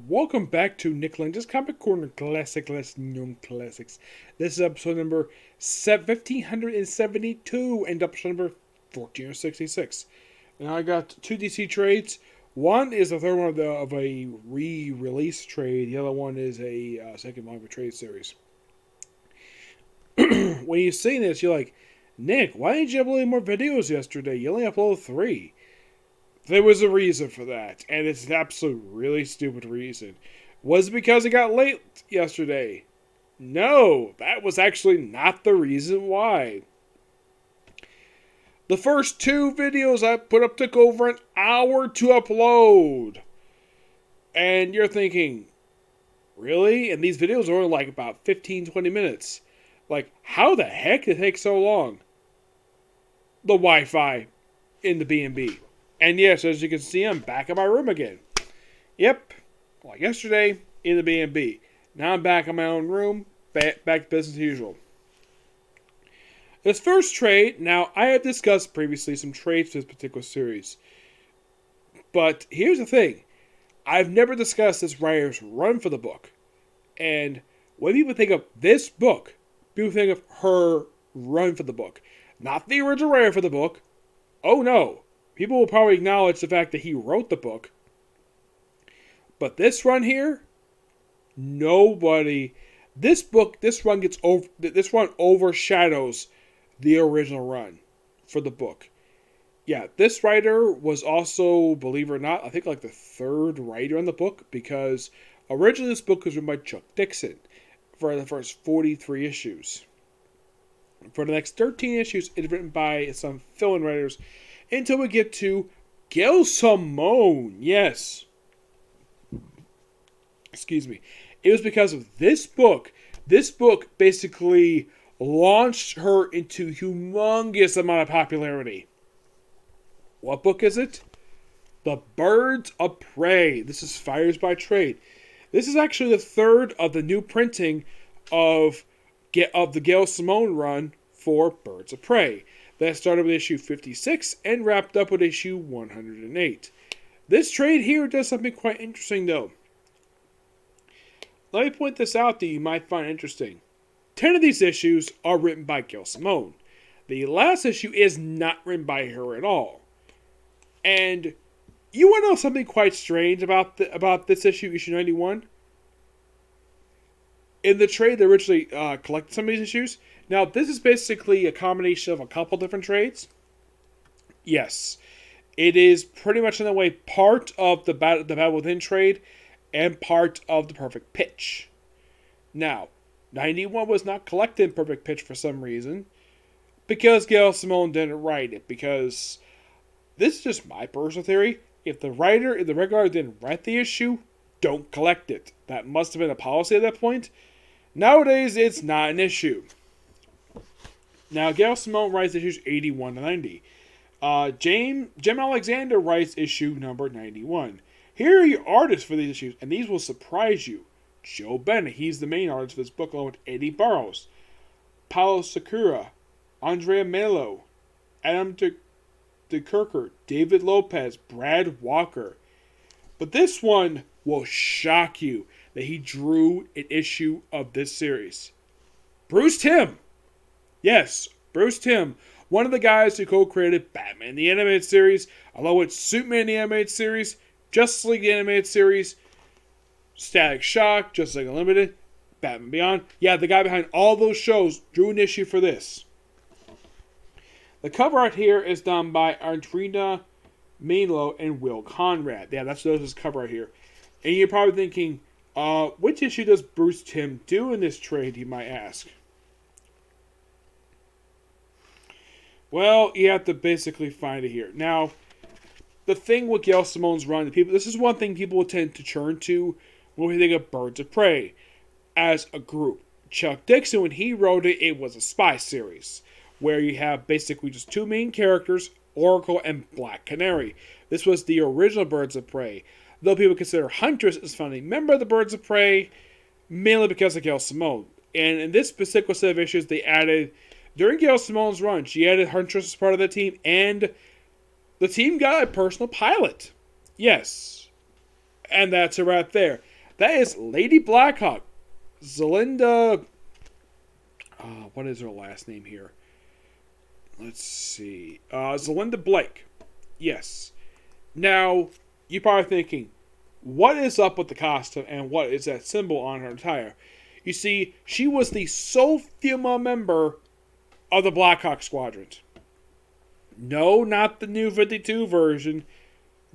Welcome back to Nick Lenz's Comic Corner Classic Less Known Classics. This is episode number 1572 and episode number 1466. Now I got two DC trades. One is the third one of a re-release trade. The other one is a second one of a trade series. When you see this, you're like, Nick, why didn't you upload more videos yesterday? You only uploaded 3. There was a reason for that, and it's an absolute really stupid reason. Was it because it got late yesterday? No, that was actually not the reason why. The first 2 videos I put up took over an hour to upload. And you're thinking, really? And these videos are only like about 15-20 minutes. Like, how the heck did it take so long? The Wi-Fi in the B&B. And yes, as you can see, I'm back in my room again. Yep, like yesterday in the B&B. Now I'm back in my own room, back to business as usual. This first trade, now I have discussed previously some trades for this particular series. But here's the thing. I've never discussed this writer's run for the book. And when people think of this book, people think of her run for the book. Not the original writer for the book. Oh no. People will probably acknowledge the fact that he wrote the book. But this run here, nobody. This run overshadows the original run for the book. Yeah, this writer was also, believe it or not, I think like the 3rd writer on the book, because originally this book was written by Chuck Dixon for the first 43 issues. For the next 13 issues, it's written by some fill-in writers until we get to Gail Simone. Yes. Excuse me. It was because of this book. This book basically launched her into humongous amount of popularity. What book is it? The Birds of Prey. This is Fires by Trade. This is actually the 3rd of the new printing of the Gail Simone run for Birds of Prey. That started with issue 56 and wrapped up with issue 108. This trade here does something quite interesting though. Let me point this out that you might find interesting. 10 of these issues are written by Gail Simone. The last issue is not written by her at all. And you want to know something quite strange about this issue 91? In the trade, they originally collected some of these issues. Now, this is basically a combination of a couple different trades. Yes, it is pretty much in a way part of the Battle Within trade and part of the Perfect Pitch. Now, 91 was not collected in Perfect Pitch for some reason, because Gail Simone didn't write it, because this is just my personal theory. If the regular didn't write the issue, don't collect it. That must have been a policy at that point. Nowadays, it's not an issue. Now, Gail Simone writes issues 81 to 90. Jim Alexander writes issue number 91. Here are your artists for these issues, and these will surprise you. Joe Bennett, he's the main artist for this book, along with Eddie Burrows, Paulo Sakura, Andrea Melo, Adam DeKirker, David Lopez, Brad Walker. But this one will shock you that he drew an issue of this series. Bruce Timm. Yes, Bruce Timm. One of the guys who co-created Batman the Animated Series, along with Superman the Animated Series, Justice League the Animated Series, Static Shock, Justice League Unlimited, Batman Beyond. Yeah, the guy behind all those shows drew an issue for this. The cover art here is done by Andrina Mainlo and Will Conrad. Yeah, that's his cover art here. And you're probably thinking, which issue does Bruce Timm do in this trade, you might ask? Well, you have to basically find it here. Now, the thing with Gail Simone's run, this is one thing people will tend to turn to when we think of Birds of Prey as a group. Chuck Dixon, when he wrote it, it was a spy series where you have basically just 2 main characters, Oracle and Black Canary. This was the original Birds of Prey. Though people consider Huntress as a member of the Birds of Prey, mainly because of Gail Simone. And in this particular set of issues, they added, during Gail Simone's run, she added Huntress as part of the team, and the team got a personal pilot. Yes. And that's it right there. That is Lady Blackhawk. Zelinda. What is her last name here? Let's see. Zelinda Blake. Yes. Now, you're probably thinking, what is up with the costume and what is that symbol on her attire? You see, she was the sole female member of the Blackhawk Squadron. No, not the new 52 version.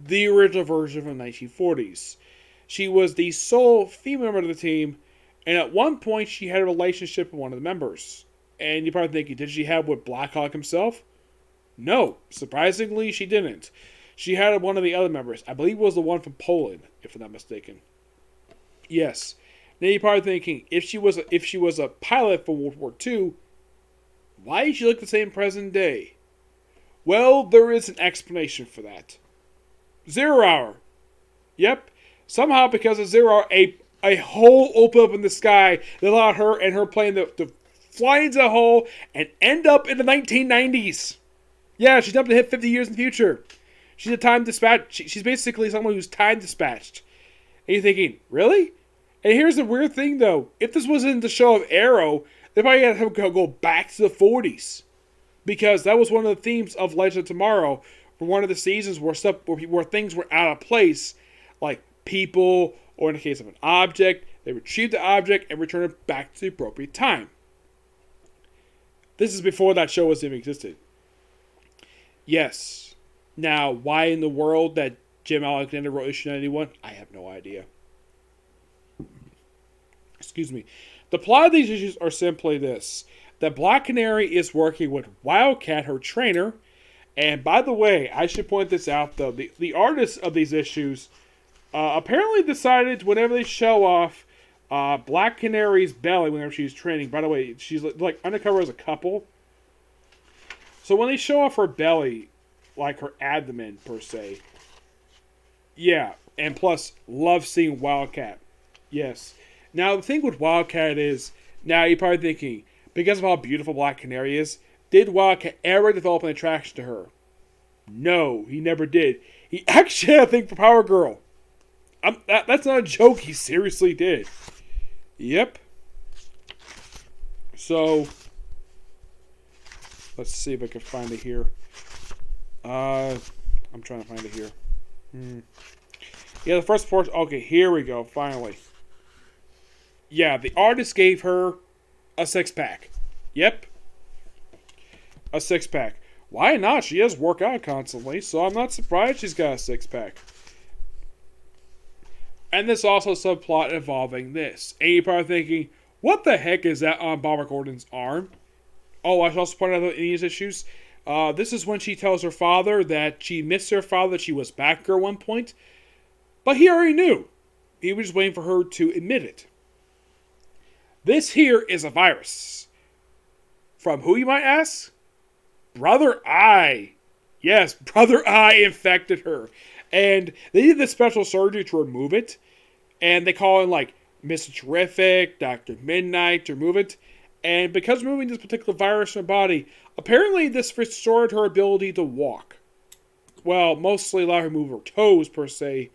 The original version from the 1940s. She was the sole female member of the team, and at one point she had a relationship with one of the members. And you're probably thinking, did she have with Blackhawk himself? No, surprisingly, she didn't. She had one of the other members. I believe it was the one from Poland, if I'm not mistaken. Yes. Now you're probably thinking, if she was a pilot for World War II, why did she look the same present day? Well, there is an explanation for that. 0 hour. Yep. Somehow, because of 0 hour, a hole opened up in the sky that allowed her and her plane to fly into the hole and end up in the 1990s. Yeah, she's up to hit 50 years in the future. She's a time dispatch. She's basically someone who's time dispatched. And you're thinking, really? And here's the weird thing, though. If this wasn't the show of Arrow, they probably had to have go back to the 40s. Because that was one of the themes of Legend of Tomorrow. For one of the seasons where things were out of place. Like people, or in the case of an object, they retrieve the object and return it back to the appropriate time. This is before that show was even existed. Yes. Now, why in the world that Jim Alexander wrote issue 91? I have no idea. Excuse me. The plot of these issues are simply this. That Black Canary is working with Wildcat, her trainer. And by the way, I should point this out though. The artists of these issues apparently decided whenever they show off Black Canary's belly whenever she's training. By the way, she's like undercover as a couple. So when they show off her belly, like her abdomen per se. Yeah, and plus love seeing Wildcat. Yes. Now the thing with Wildcat is, now you're probably thinking, because of how beautiful Black Canary is, did Wildcat ever develop an attraction to her? No, he never did. He actually had a thing for Power Girl. That's not a joke, he seriously did. Yep. So, let's see if I can find it here. I'm trying to find it here. Yeah, the first portion. Okay, here we go, finally. Yeah, the artist gave her a 6-pack. Yep. A 6-pack. Why not? She does work out constantly, so I'm not surprised she's got a 6-pack. And there's also a subplot involving this. And you're probably thinking, what the heck is that on Barbara Gordon's arm? Oh, I should also point out in these issues, this is when she tells her father that she missed her father, that she was Batgirl at one point. But he already knew. He was just waiting for her to admit it. This here is a virus. From who, you might ask? Brother Eye. Yes, Brother Eye infected her. And they did this special surgery to remove it. And they call in like Mr. Terrific, Dr. Midnight to remove it. And because removing this particular virus from her body, apparently this restored her ability to walk. Well, mostly allowed her to move her toes per se,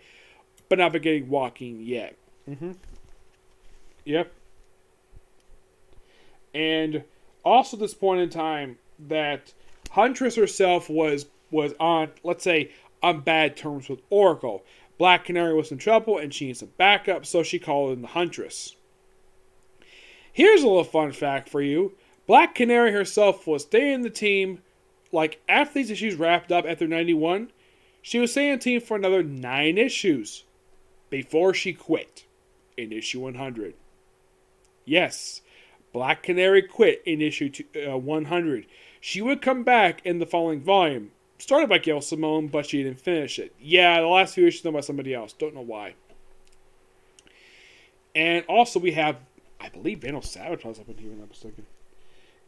but not beginning walking yet. Yep. And also this point in time that Huntress herself was on, let's say, on bad terms with Oracle. Black Canary was in trouble and she needs some backup, so she called in the Huntress. Here's a little fun fact for you. Black Canary herself was staying in the team, like after these issues wrapped up after 91, she was staying in the team for another 9 issues before she quit in issue 100. Yes, Black Canary quit in issue 100. She would come back in the following volume. Started by Gail Simone, but she didn't finish it. Yeah, the last few issues done by somebody else. Don't know why. And also we have, I believe, Vandal Savage was up in here in that second.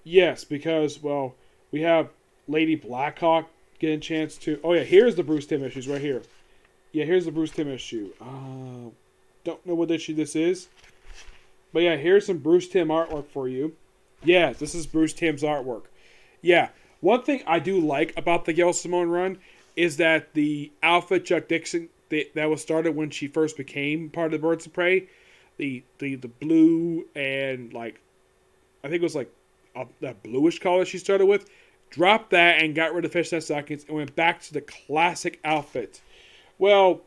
Yes, because, well, we have Lady Blackhawk getting a chance to... Oh yeah, here's the Bruce Timm issues right here. Yeah, here's the Bruce Timm issue. Don't know what issue this is. But yeah, here's some Bruce Timm artwork for you. Yeah, this is Bruce Timm's artwork. Yeah, one thing I do like about the Gail Simone run is that the outfit Chuck that was started when she first became part of the Birds of Prey. The blue and like I think it was like a bluish color she started with. Dropped that and got rid of fishnet stockings and went back to the classic outfit. Well,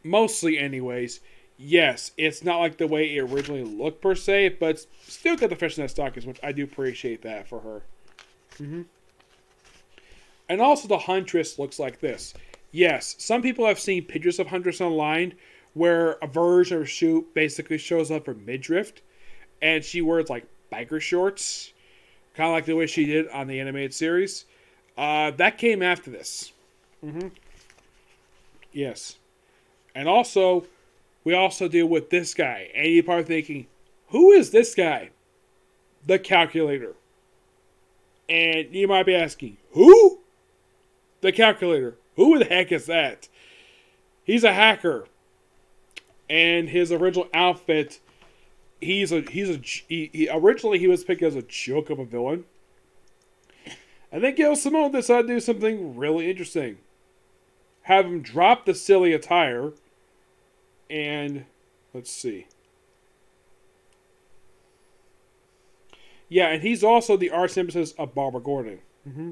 mostly anyways. Yes, it's not like the way it originally looked per se, but still got the fishnet stockings, which I do appreciate that for her. Mm-hmm. And also the Huntress looks like this. Yes, some people have seen pictures of Huntress online where a version of her shoot basically shows up her midriff, and she wears like biker shorts, kind of like the way she did on the animated series. That came after this. Mm-hmm. Yes. And also, we also deal with this guy. And you're probably thinking, who is this guy? The Calculator. And you might be asking, who? The Calculator. Who the heck is that? He's a hacker. And his original outfit, originally he was picked as a joke of a villain. I think Gail Simone decided to do something really interesting. Have him drop the silly attire. And let's see. Yeah, and he's also the arch nemesis of Barbara Gordon. Mm-hmm.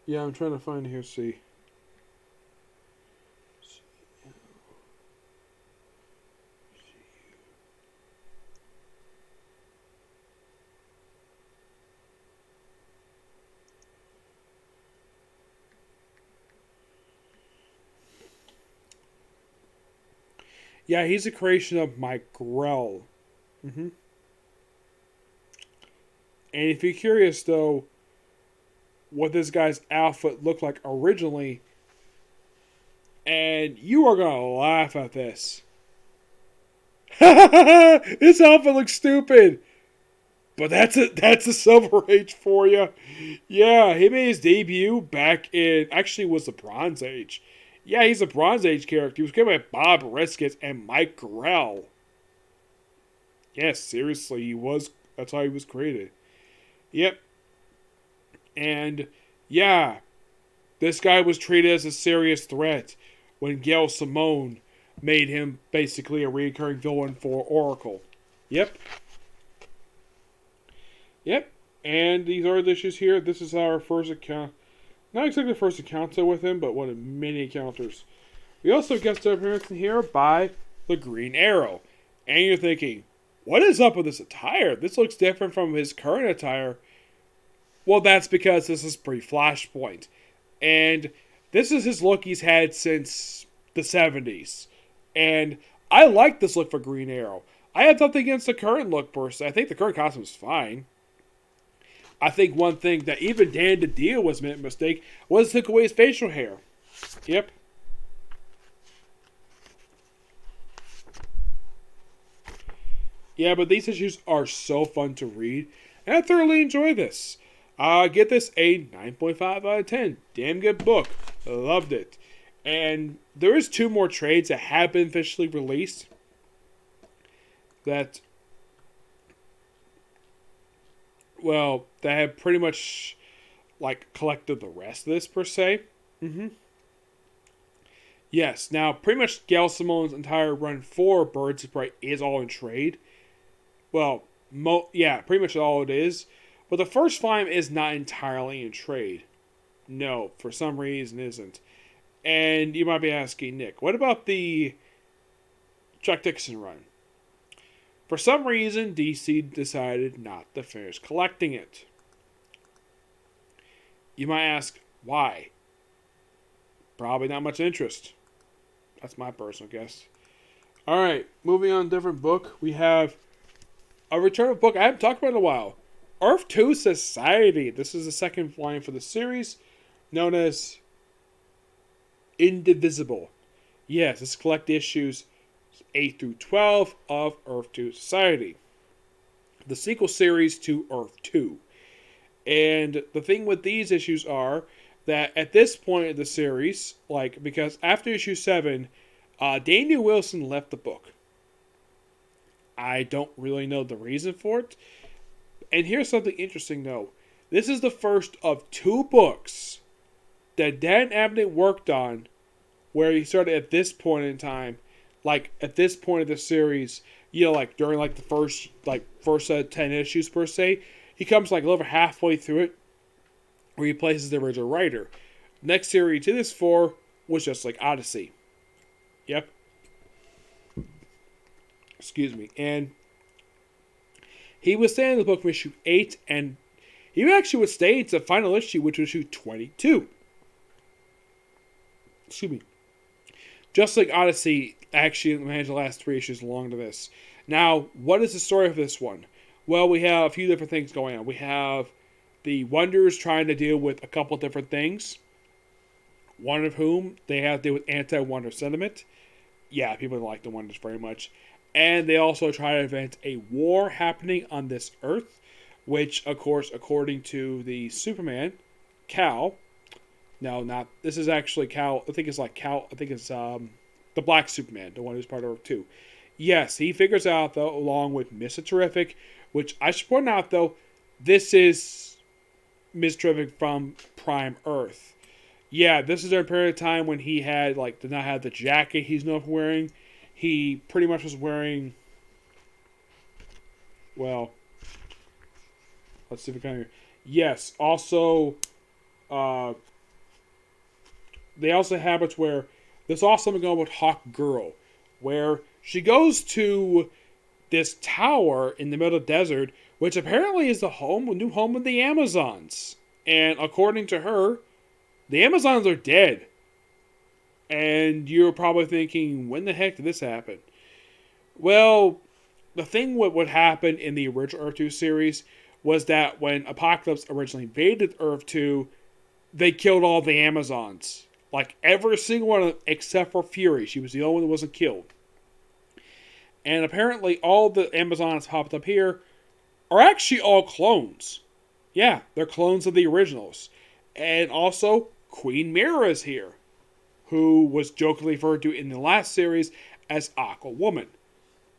Yeah, I'm trying to find here. See. Yeah, he's a creation of Mike Grell. Mm-hmm. And if you're curious, though, what this guy's outfit looked like originally, and you are going to laugh at this. This outfit looks stupid. But that's a Silver Age for you. Yeah, he made his debut back in, actually was the Bronze Age. Yeah, he's a Bronze Age character. He was created by Bob Riskett and Mike Grell. Yes, seriously, he was. That's how he was created. Yep. And, yeah, this guy was treated as a serious threat when Gail Simone made him basically a recurring villain for Oracle. Yep. Yep. And these are the issues here. This is our first account. Not exactly the first encounter with him, but one of many encounters. We also get guest appearance in here by the Green Arrow. And you're thinking, what is up with this attire? This looks different from his current attire. Well, that's because this is pre-Flashpoint. And this is his look he's had since the 70s. And I like this look for Green Arrow. I have nothing against the current look, personally. I think the current costume is fine. I think one thing that even Dan DiDio was made a mistake was took away his facial hair. Yep. Yeah, but these issues are so fun to read, and I thoroughly enjoy this. Get this a 9.5 out of 10. Damn good book. Loved it. And there is 2 more trades that have been officially released that, well, that have pretty much, like, collected the rest of this, per se. Mm-hmm. Yes, now, pretty much Gail Simone's entire run for Birds of Prey is all in trade. Well, pretty much all it is. But the first volume is not entirely in trade. No, for some reason isn't. And you might be asking, Nick, what about the Chuck Dixon run? For some reason, DC decided not to finish collecting it. You might ask, why? Probably not much interest. That's my personal guess. Alright, moving on to a different book. We have a return of a book I haven't talked about in a while. Earth 2 Society. This is the second volume for the series, known as Indivisible. Yes, this collect issues 8 through 12 of Earth 2 Society. The sequel series to Earth 2. And the thing with these issues are that at this point in the series, because after issue 7, Daniel Wilson left the book. I don't really know the reason for it. And here's something interesting, though. This is the first of 2 books that Dan Abnett worked on where he started at this point in time, like at this point of the series, like during like the first 10 issues per se, he comes like a little over halfway through it where he places the original writer. Next series to this 4 was just like Odyssey. Yep. Excuse me. And he was staying in the book from issue 8, and he actually would stay to the final issue, which was issue 22. Excuse me. Just like Odyssey actually managed the last 3 issues along to this. Now, what is the story of this one? Well, we have a few different things going on. We have the Wonders trying to deal with a couple different things. One of whom they have to do with anti-Wonder sentiment. Yeah, people don't like the Wonders very much. And they also try to prevent a war happening on this Earth, which, of course, according to the Superman, Cal. No, not. This is actually Cal. I think it's like Cal. I think it's the Black Superman, the one who's part of Earth 2. Yes, he figures out, though, along with Mr. Terrific, which I should point out, though, this is Mr. Terrific from Prime Earth. Yeah, this is during a period of time when he had, did not have the jacket he's known for wearing. He pretty much was wearing, well, let's see if we can hear. Yes, also, they also have it where there's also something going with Hawk Girl, where she goes to this tower in the middle of the desert, which apparently is the new home of the Amazons. And according to her, the Amazons are dead. And you're probably thinking, when the heck did this happen? Well, the thing what happened in the original Earth 2 series was that when Apocalypse originally invaded Earth 2, they killed all the Amazons. Like, every single one of them except for Fury. She was the only one that wasn't killed. And apparently all the Amazons popped up here are actually all clones. Yeah, they're clones of the originals. And also, Queen Mira is here, who was jokingly referred to in the last series as Aquawoman.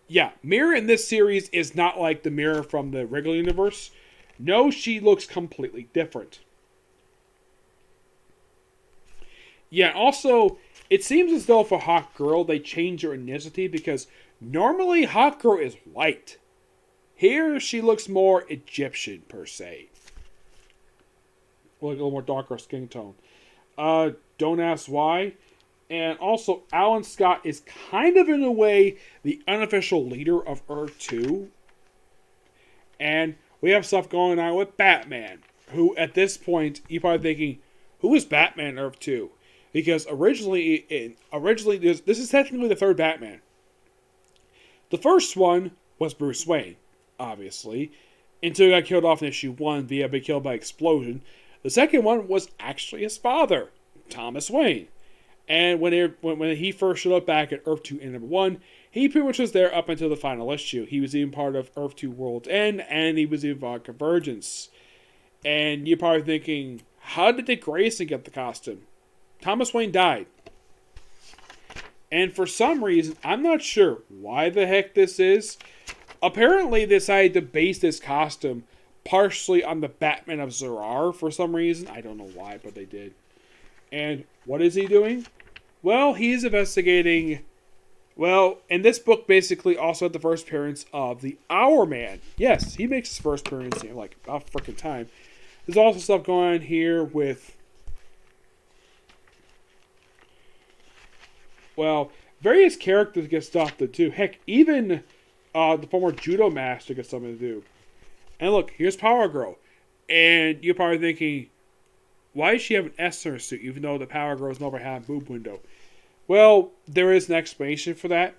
Yeah, Mira in this series is not like the Mira from the regular universe. No, she looks completely different. Yeah, also, it seems as though for Hawk Girl, they changed her ethnicity because normally Hawk Girl is white. Here, she looks more Egyptian, per se. Like a little more darker skin tone. Don't ask why. And also, Alan Scott is kind of, in a way, the unofficial leader of Earth 2. And we have stuff going on with Batman, who, at this point, you're probably thinking, who is Batman in Earth 2? Because originally, this is technically the third Batman. The first one was Bruce Wayne, obviously, until he got killed off in issue 1 via being killed by explosion. The second one was actually his father, Thomas Wayne. And when he first showed up back at Earth 2 in number 1, he pretty much was there up until the final issue. He was even part of Earth 2 World's End, and he was even part of Convergence. And you're probably thinking, how did Dick Grayson get the costume? Thomas Wayne died. And for some reason, I'm not sure why the heck this is. Apparently, they decided to base this costume partially on the Batman of Zarar for some reason. I don't know why, but they did. And what is he doing? Well, he's investigating. Well, and this book basically also had the first appearance of the Hour Man. Yes, he makes his first appearance in like about freaking time. There's also stuff going on here with, well, various characters get stuff to do. Heck, even the former judo master gets something to do. And look, here's Power Girl. And you're probably thinking, why does she have an S in her suit, even though the Power Girls never have a boob window? Well, there is an explanation for that.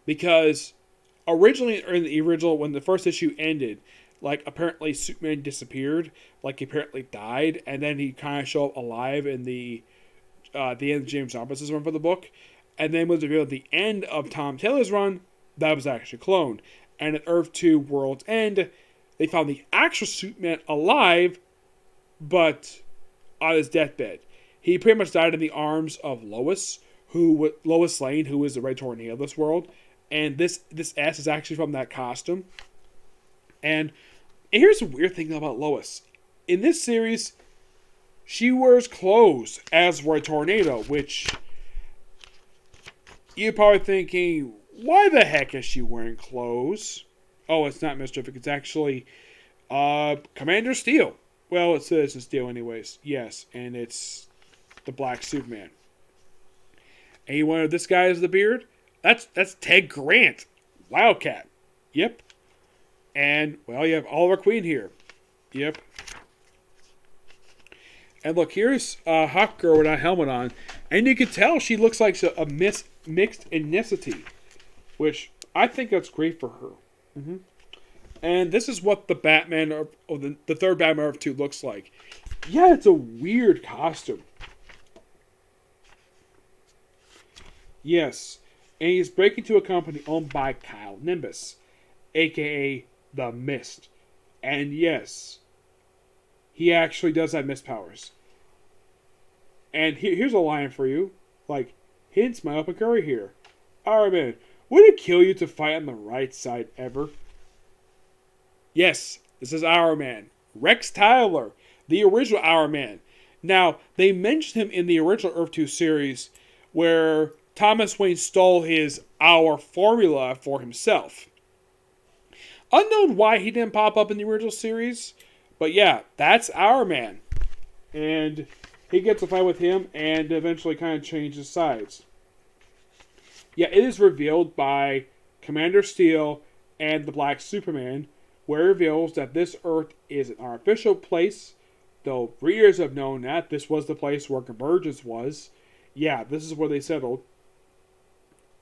Because originally, in the original, when the first issue ended, like, apparently Superman disappeared. Like, he apparently died. And then he kind of showed up alive in the end of James Robinson's run for the book. And then was revealed at the end of Tom Taylor's run, that was actually cloned. And at Earth 2 World's End, they found the actual Superman alive, but on his deathbed. He pretty much died in the arms of Lois Lane, who is the Red Tornado of this world. And this S is actually from that costume. And And here's a weird thing about Lois. In this series, she wears clothes as for a tornado, which you're probably thinking, why the heck is she wearing clothes? Oh, it's not Mr. Vic. It's actually Commander Steel. Well, it says it's Steel anyways. Yes, and it's the Black Superman. And you wonder, this guy is the beard? That's Ted Grant. Wildcat. Yep. And, well, you have Oliver Queen here. Yep. And look, here's Hawk Girl with a helmet on. And you can tell she looks like a mixed ethnicity. Which, I think that's great for her. Mm-hmm. And this is what the Batman, or the third Batman Earth 2 looks like. Yeah, it's a weird costume. Yes. And he's breaking into a company owned by Kyle Nimbus, a.k.a. The Mist. And yes, he actually does have mist powers. And here's a line for you. Like, hints my open curry here. Iron Man, would it kill you to fight on the right side ever? Yes, this is Iron Man. Rex Tyler, the original Iron Man. Now, they mentioned him in the original Earth 2 series where Thomas Wayne stole his Our formula for himself. Unknown why he didn't pop up in the original series, but yeah, that's Iron Man. And he gets a fight with him and eventually kind of changes sides. Yeah, it is revealed by Commander Steel and the Black Superman, where it reveals that this Earth is an artificial place, though readers have known that this was the place where Convergence was. Yeah, this is where they settled.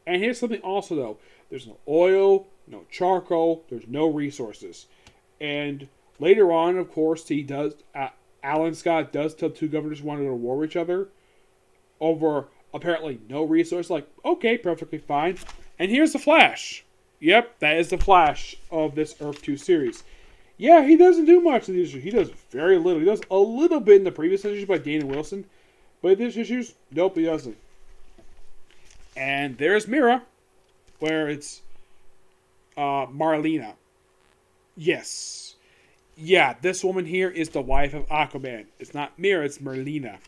And here's something also, though. There's no oil, no charcoal, there's no resources. And later on, of course, Alan Scott does tell two governors wanted to war with each other over apparently no resource. Like, okay, perfectly fine. And here's the Flash. Yep, that is the Flash of this Earth 2 series. Yeah, he doesn't do much in these issues. He does very little. He does a little bit in the previous issues by Dana Wilson. But in these issues, nope, he doesn't. And there's Mira, where it's Marlena. Yes. Yeah, this woman here is the wife of Aquaman. It's not Mira, it's Marlena.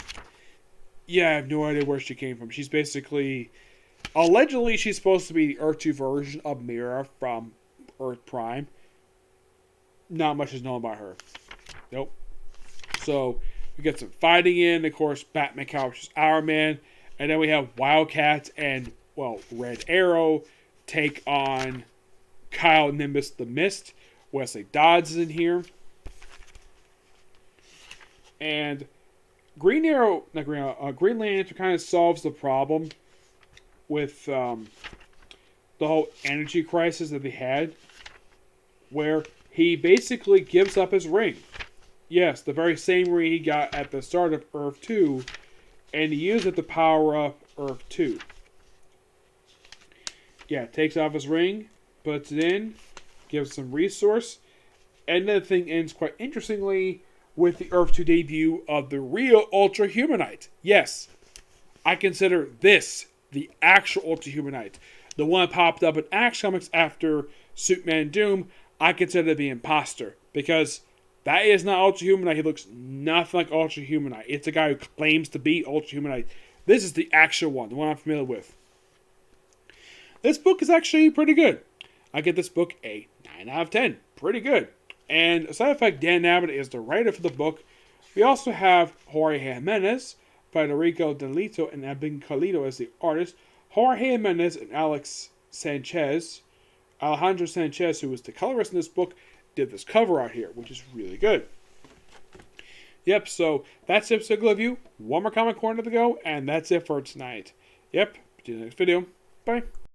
Yeah, I have no idea where she came from. She's basically... Allegedly, she's supposed to be the Earth 2 version of Mira from Earth Prime. Not much is known about her. Nope. So, we get some fighting in. Of course, Batman captures Iron Man. And then we have Wildcat and, well, Red Arrow take on Kyle Nimbus the Mist. Wesley Dodds is in here. And Green Lantern kind of solves the problem with the whole energy crisis that they had, where he basically gives up his ring. Yes, the very same ring he got at the start of Earth 2, and he used it to power up Earth 2. Yeah, takes off his ring, puts it in, gives some resource, and then the thing ends quite interestingly with the Earth 2 debut of the real Ultra Humanite. Yes, I consider this the actual Ultra Humanite. The one that popped up in Action Comics after Superman Doom, I consider the imposter. Because that is not Ultra Humanite. He looks nothing like Ultra Humanite. It's a guy who claims to be Ultra Humanite. This is the actual one, the one I'm familiar with. This book is actually pretty good. I give this book a 9 out of 10. Pretty good. And aside from the fact Dan Abbott is the writer for the book, we also have Jorge Jimenez, Federico Delito, and Abin Carlito as the artist. Jorge Jimenez and Alejandro Sanchez, who was the colorist in this book, did this cover art here, which is really good. Yep, so that's it for the review. One more comic corner to go, and that's it for tonight. Yep, see you in the next video. Bye.